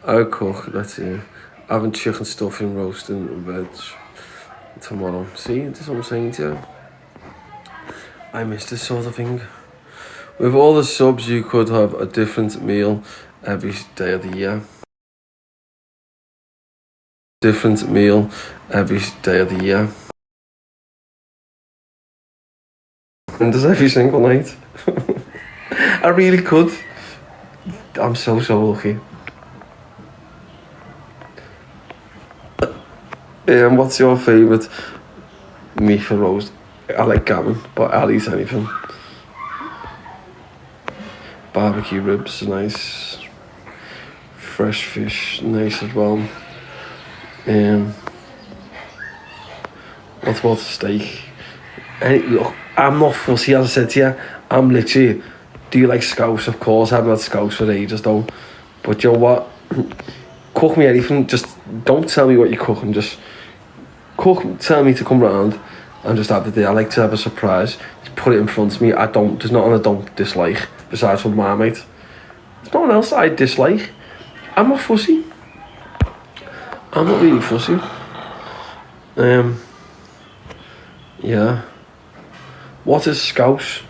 I'll cook, let's see. Having chicken stuffing, roasting, and veg tomorrow. See, this is what I'm saying to you. I miss this sort of thing. With all the subs, you could have a different meal every day of the year. Different meal every day of the year. And there's every single night. I really could. I'm so lucky. What's your favourite meat for roast? I like gammon, but I'll eat anything. Barbecue ribs, nice. Fresh fish, nice as well. What about steak? Look, I'm not fussy, as I said to you. I'm literally, do you like scouse? Of course, I haven't had scouse for ages though. But you know what? Cook me anything, just don't tell me what you're cooking, just tell me to come round and just have the day. I like to have a surprise. Just put it in front of me. There's nothing I don't dislike, besides from Marmite. There's no one else that I dislike. I'm not fussy. I'm not really fussy. Yeah. What is scouse?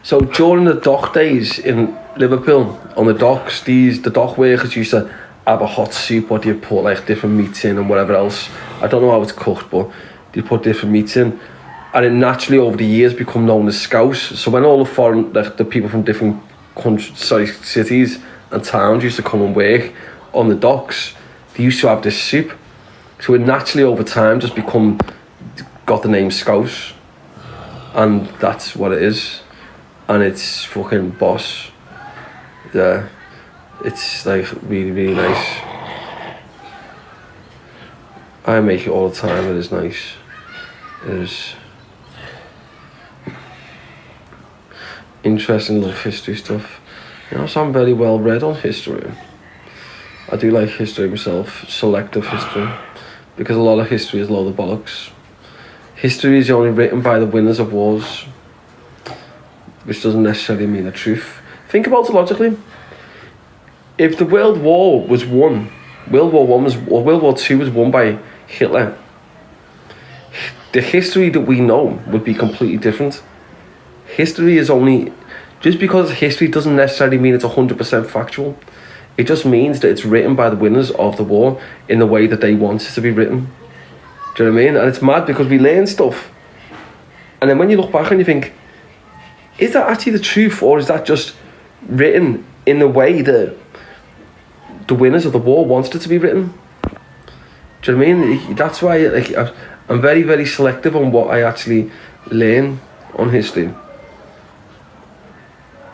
So during the dock days in Liverpool, on the docks, the dock workers used to have a hot soup, or you put like different meats in and whatever else. I don't know how it's cooked, but they put different meats in, and it naturally over the years become known as scouse. So when all the foreign, like the people from different cities and towns used to come and work on the docks, they used to have this soup. So it naturally over time just got the name scouse, and that's what it is. And it's fucking boss. Yeah, it's like really, really nice. I make it all the time. It is nice. It is interesting, little history stuff. You know, so I'm very well read on history. I do like history myself, selective history, because a lot of history is a load of bollocks. History is only written by the winners of wars, which doesn't necessarily mean the truth. Think about it logically. If the World War was won, World War II was won by Hitler, the history that we know would be completely different. History is only, just because history doesn't necessarily mean it's 100% factual. It just means that it's written by the winners of the war in the way that they want it to be written. Do you know what I mean? And it's mad because we learn stuff, and then when you look back and you think, is that actually the truth, or is that just written in the way that the winners of the war wanted it to be written? Do you know what I mean? That's why I'm very, very selective on what I actually learn on history.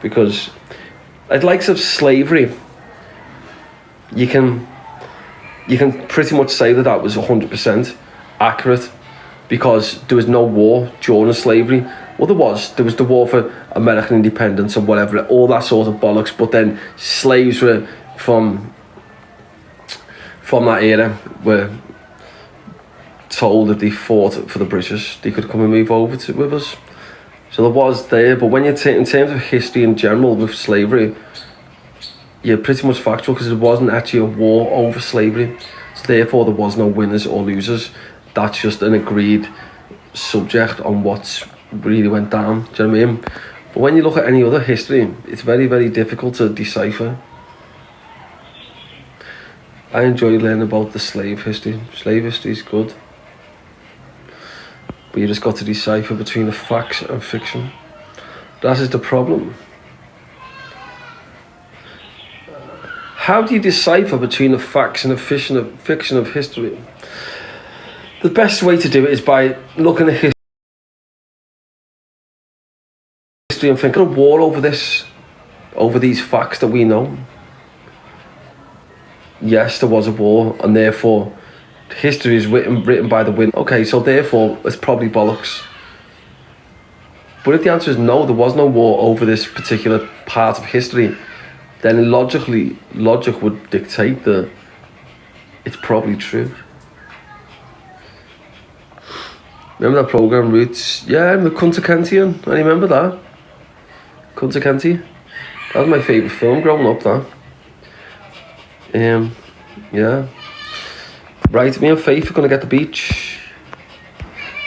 Because at likes of slavery, you can pretty much say that was 100% accurate, because there was no war during slavery. Well, there was the war for American independence and whatever, all that sort of bollocks, but then slaves were from that era were told that they fought for the British, they could come and move over with us. So there was there, but when you take in terms of history in general with slavery, you're pretty much factual, because there wasn't actually a war over slavery, so therefore there was no winners or losers. That's just an agreed subject on what's really went down. Do you know what I mean? But when you look at any other history, it's very, very difficult to decipher. I enjoy learning about the slave history. Slave history is good, but you just got to decipher between the facts and fiction. That is the problem. How do you decipher between the facts and the fiction of history? The best way to do it is by looking at history and thinking of war over these facts that we know. Yes, there was a war, and therefore history is written by the wind. Okay, so therefore it's probably bollocks. But if the answer is no, there was no war over this particular part of history, then logic would dictate that it's probably true. Remember that programme, Roots? Yeah, the Kunta Kinte. I remember that. Kunta Kinte. That was my favourite film growing up, that. Yeah. Right, me and Faith are gonna get the beach.